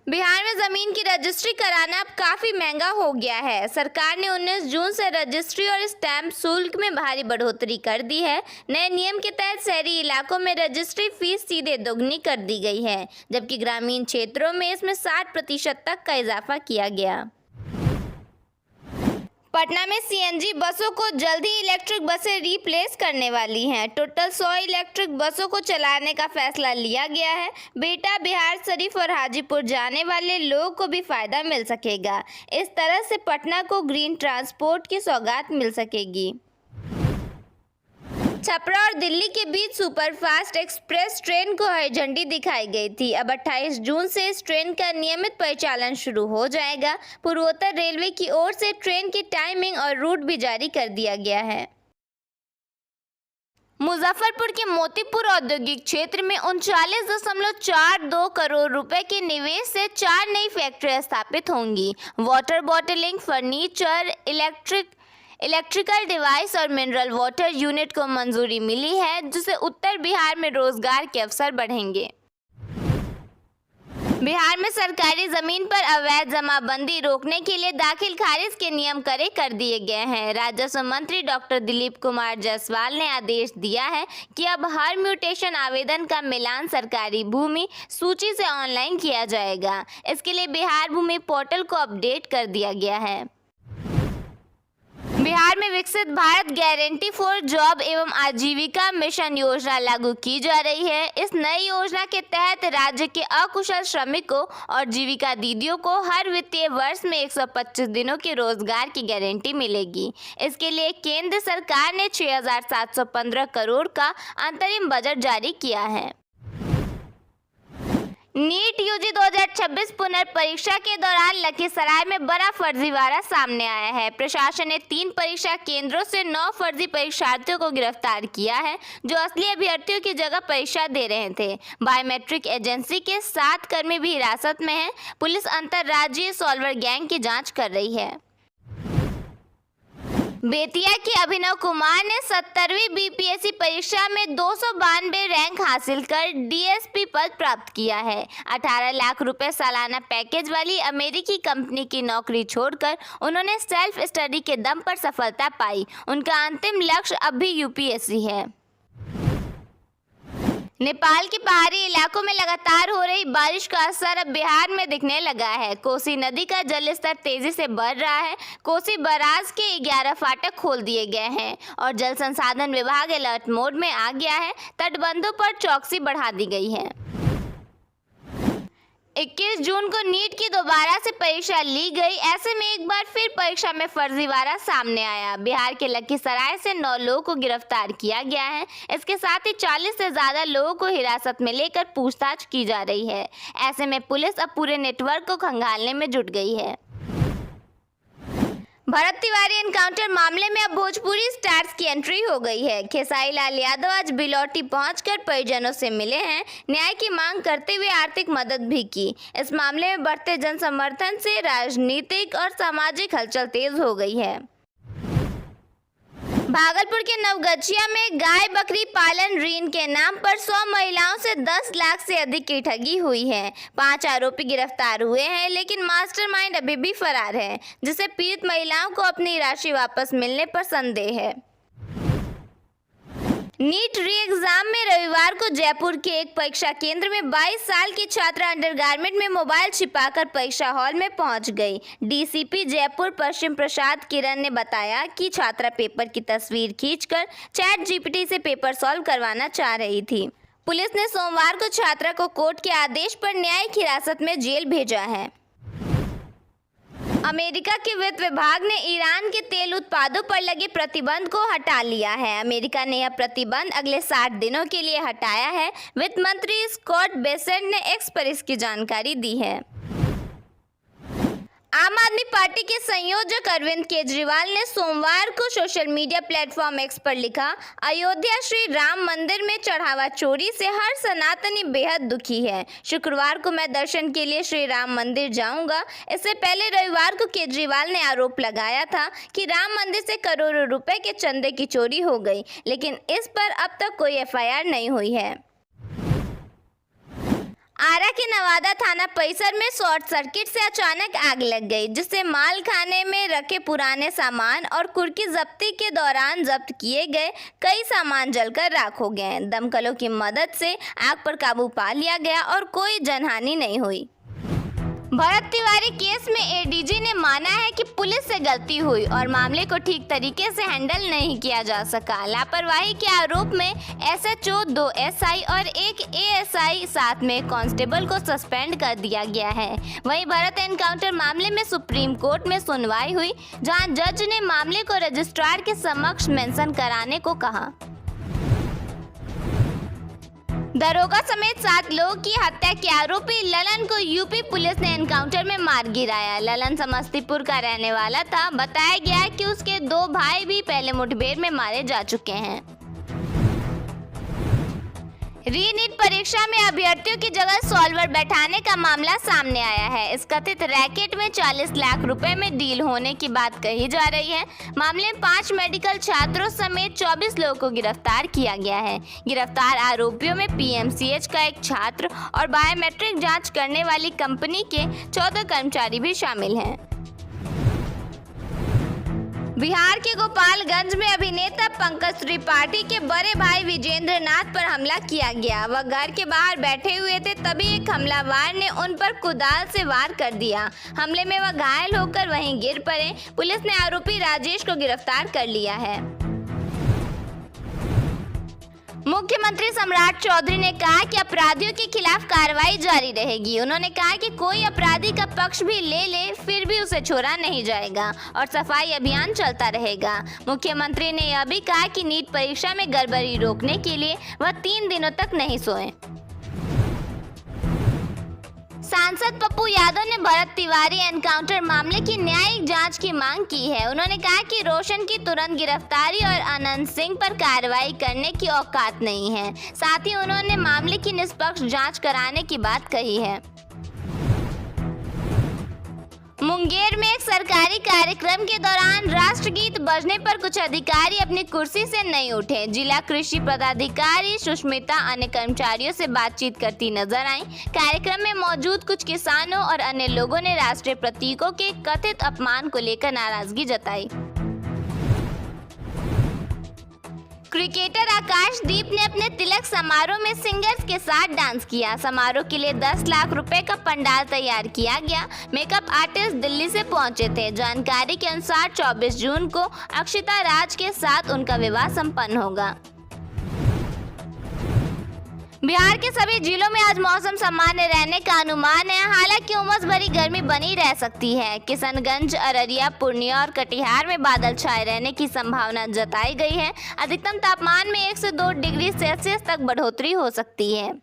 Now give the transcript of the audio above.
बिहार में जमीन की रजिस्ट्री कराना अब काफी महंगा हो गया है। सरकार ने 19 जून से रजिस्ट्री और स्टैंप शुल्क में भारी बढ़ोतरी कर दी है। नए नियम के तहत शहरी इलाकों में रजिस्ट्री फीस सीधे दोगुनी कर दी गई है, जबकि ग्रामीण क्षेत्रों में इसमें 60% तक का इजाफा किया गया। पटना में सीएनजी बसों को जल्द ही इलेक्ट्रिक बसें रिप्लेस करने वाली हैं। टोटल 100 इलेक्ट्रिक बसों को चलाने का फैसला लिया गया है। बिहटा, बिहार शरीफ और हाजीपुर जाने वाले लोगों को भी फायदा मिल सकेगा। इस तरह से पटना को ग्रीन ट्रांसपोर्ट की सौगात मिल सकेगी। छपरा और दिल्ली के बीच सुपरफास्ट एक्सप्रेस ट्रेन को हरी झंडी दिखाई गई थी। अब 28 जून से इस ट्रेन का नियमित परिचालन शुरू हो जाएगा। पूर्वोत्तर रेलवे की ओर से ट्रेन की टाइमिंग और रूट भी जारी कर दिया गया है। मुजफ्फरपुर के मोतीपुर औद्योगिक क्षेत्र में 39.42 करोड़ रुपए के निवेश से 4 नई फैक्ट्रियां स्थापित होंगी। Water bottling, furniture, electrical device और मिनरल वाटर यूनिट को मंजूरी मिली है, जिससे उत्तर बिहार में रोजगार के अवसर बढ़ेंगे। बिहार में सरकारी जमीन पर अवैध जमाबंदी रोकने के लिए दाखिल खारिज के नियम कड़े कर दिए गए हैं। राजस्व मंत्री डॉक्टर दिलीप कुमार जायसवाल ने आदेश दिया है कि अब हर म्यूटेशन आवेदन का मिलान सरकारी भूमि सूची से ऑनलाइन किया जाएगा। इसके लिए बिहार भूमि पोर्टल को अपडेट कर दिया गया है। बिहार में विकसित भारत गारंटी फॉर जॉब एवं आजीविका मिशन योजना लागू की जा रही है। इस नई योजना के तहत राज्य के अकुशल श्रमिकों और जीविका दीदियों को हर वित्तीय वर्ष में 125 दिनों के रोजगार की गारंटी मिलेगी। इसके लिए केंद्र सरकार ने 6,715 करोड़ का अंतरिम बजट जारी किया है। नीट यूजी 2026 पुनर्परीक्षा के दौरान लखीसराय में बड़ा फर्जीवाड़ा सामने आया है। प्रशासन ने 3 परीक्षा केंद्रों से 9 फर्जी परीक्षार्थियों को गिरफ्तार किया है, जो असली अभ्यर्थियों की जगह परीक्षा दे रहे थे। बायोमेट्रिक एजेंसी के 7 कर्मी भी हिरासत में हैं। पुलिस अंतर्राज्यीय सॉल्वर गैंग की जांच कर रही है। बेतिया के अभिनव कुमार ने 70वीं बीपीएससी परीक्षा में 292 रैंक हासिल कर डीएसपी पद प्राप्त किया है। 18 लाख रुपए सालाना पैकेज वाली अमेरिकी कंपनी की नौकरी छोड़कर उन्होंने सेल्फ स्टडी के दम पर सफलता पाई। उनका अंतिम लक्ष्य अब भी यूपीएससी है। नेपाल के पहाड़ी इलाकों में लगातार हो रही बारिश का असर अब बिहार में दिखने लगा है। कोसी नदी का जलस्तर तेजी से बढ़ रहा है। कोसी बराज के 11 फाटक खोल दिए गए हैं और जल संसाधन विभाग अलर्ट मोड में आ गया है। तटबंधों पर चौकसी बढ़ा दी गई है। 21 जून को नीट की दोबारा से परीक्षा ली गई। ऐसे में एक बार फिर परीक्षा में फर्जीवाड़ा सामने आया। बिहार के लखीसराय से 9 लोगों को गिरफ्तार किया गया है। इसके साथ ही 40 से ज्यादा लोगों को हिरासत में लेकर पूछताछ की जा रही है। ऐसे में पुलिस अब पूरे नेटवर्क को खंगालने में जुट गई है। भरत तिवारी एनकाउंटर मामले में अब भोजपुरी स्टार्स की एंट्री हो गई है। खेसारी लाल यादव आज बिलौटी पहुंचकर परिजनों से मिले हैं। न्याय की मांग करते हुए आर्थिक मदद भी की। इस मामले में बढ़ते जन समर्थन से राजनीतिक और सामाजिक हलचल तेज हो गई है। भागलपुर के नवगछिया में गाय बकरी पालन ऋण के नाम पर 100 महिलाओं से 10 लाख से अधिक की ठगी हुई है। 5 आरोपी गिरफ्तार हुए हैं, लेकिन मास्टरमाइंड अभी भी फरार है, जिससे पीड़ित महिलाओं को अपनी राशि वापस मिलने पर संदेह है। नीट री एग्जाम में रविवार को जयपुर के एक परीक्षा केंद्र में 22 साल की छात्रा अंडरगारमेंट में मोबाइल छिपाकर परीक्षा हॉल में पहुंच गई। डीसीपी जयपुर पश्चिम प्रसाद किरण ने बताया कि छात्रा पेपर की तस्वीर खींचकर चैट जीपीटी से पेपर सॉल्व करवाना चाह रही थी। पुलिस ने सोमवार को छात्रा को कोर्ट के आदेश पर न्यायिक हिरासत में जेल भेजा है। अमेरिका के वित्त विभाग ने ईरान के तेल उत्पादों पर लगे प्रतिबंध को हटा लिया है। अमेरिका ने यह प्रतिबंध अगले 60 दिनों के लिए हटाया है। वित्त मंत्री स्कॉट बेसेंट ने एक्स पर इसकी जानकारी दी है। आम आदमी पार्टी के संयोजक अरविंद केजरीवाल ने सोमवार को सोशल मीडिया प्लेटफॉर्म एक्स पर लिखा, अयोध्या श्री राम मंदिर में चढ़ावा चोरी से हर सनातनी बेहद दुखी है। शुक्रवार को मैं दर्शन के लिए श्री राम मंदिर जाऊंगा। इससे पहले रविवार को केजरीवाल ने आरोप लगाया था कि राम मंदिर से करोड़ों रुपए के चंदे की चोरी हो गई, लेकिन इस पर अब तक कोई एफआईआर नहीं हुई है। आरा के नवादा थाना परिसर में शॉर्ट सर्किट से अचानक आग लग गई, जिससे माल खाने में रखे पुराने सामान और कुर्की जब्ती के दौरान जब्त किए गए कई सामान जलकर राख हो गए। दमकलों की मदद से आग पर काबू पा लिया गया और कोई जनहानि नहीं हुई। भरत तिवारी केस में एडीजी ने माना है कि पुलिस से गलती हुई और मामले को ठीक तरीके से हैंडल नहीं किया जा सका। लापरवाही के आरोप में एसएचओ, 2 एसआई और 1 एएसआई साथ में कांस्टेबल को सस्पेंड कर दिया गया है। वहीं भरत एनकाउंटर मामले में सुप्रीम कोर्ट में सुनवाई हुई, जहां जज ने मामले को रजिस्ट्रार के समक्ष मेंशन कराने को कहा। दरोगा समेत 7 लोगों की हत्या के आरोपी ललन को यूपी पुलिस ने एनकाउंटर में मार गिराया। ललन समस्तीपुर का रहने वाला था। बताया गया कि उसके 2 भाई भी पहले मुठभेड़ में मारे जा चुके हैं। रीनीट परीक्षा में अभ्यर्थियों की जगह सॉल्वर बैठाने का मामला सामने आया है। इस कथित रैकेट में 40 लाख रुपए में डील होने की बात कही जा रही है। मामले में 5 मेडिकल छात्रों समेत 24 लोगों को गिरफ्तार किया गया है। गिरफ्तार आरोपियों में पीएमसीएच का एक छात्र और बायोमेट्रिक जांच करने वाली कंपनी के 14 कर्मचारी भी शामिल हैं। बिहार के गोपालगंज में अभिनेता पंकज त्रिपाठी के बड़े भाई विजेंद्र नाथ पर हमला किया गया। वह घर के बाहर बैठे हुए थे, तभी एक हमलावर ने उन पर कुदाल से वार कर दिया। हमले में वह घायल होकर वहीं गिर पड़े। पुलिस ने आरोपी राजेश को गिरफ्तार कर लिया है। मुख्यमंत्री सम्राट चौधरी ने कहा कि अपराधियों के खिलाफ कार्रवाई जारी रहेगी। उन्होंने कहा कि कोई अपराधी का पक्ष भी ले फिर भी उसे छोड़ा नहीं जाएगा और सफाई अभियान चलता रहेगा। मुख्यमंत्री ने यह भी कहा कि नीट परीक्षा में गड़बड़ी रोकने के लिए वह 3 दिनों तक नहीं सोए। सांसद पप्पू यादव ने भरत तिवारी एनकाउंटर मामले की न्यायिक जांच की मांग की है। उन्होंने कहा कि रोशन की तुरंत गिरफ्तारी और अनंत सिंह पर कार्रवाई करने की औकात नहीं है। साथ ही उन्होंने मामले की निष्पक्ष जांच कराने की बात कही है। मुंगेर में एक सरकारी कार्यक्रम के दौरान राष्ट्रगीत बजने पर कुछ अधिकारी अपनी कुर्सी से नहीं उठे। जिला कृषि पदाधिकारी सुष्मिता अन्य कर्मचारियों से बातचीत करती नजर आई। कार्यक्रम में मौजूद कुछ किसानों और अन्य लोगों ने राष्ट्रीय प्रतीकों के कथित अपमान को लेकर नाराजगी जताई। क्रिकेटर आकाशदीप ने अपने तिलक समारोह में सिंगर्स के साथ डांस किया। समारोह के लिए 10 लाख रुपए का पंडाल तैयार किया गया। मेकअप आर्टिस्ट दिल्ली से पहुंचे थे। जानकारी के अनुसार 24 जून को अक्षिता राज के साथ उनका विवाह संपन्न होगा। बिहार के सभी जिलों में आज मौसम सामान्य रहने का अनुमान है। हालांकि उमस भरी गर्मी बनी रह सकती है। किशनगंज, अररिया, पूर्णिया और कटिहार में बादल छाए रहने की संभावना जताई गई है। अधिकतम तापमान में 1 से 2 डिग्री सेल्सियस तक बढ़ोतरी हो सकती है।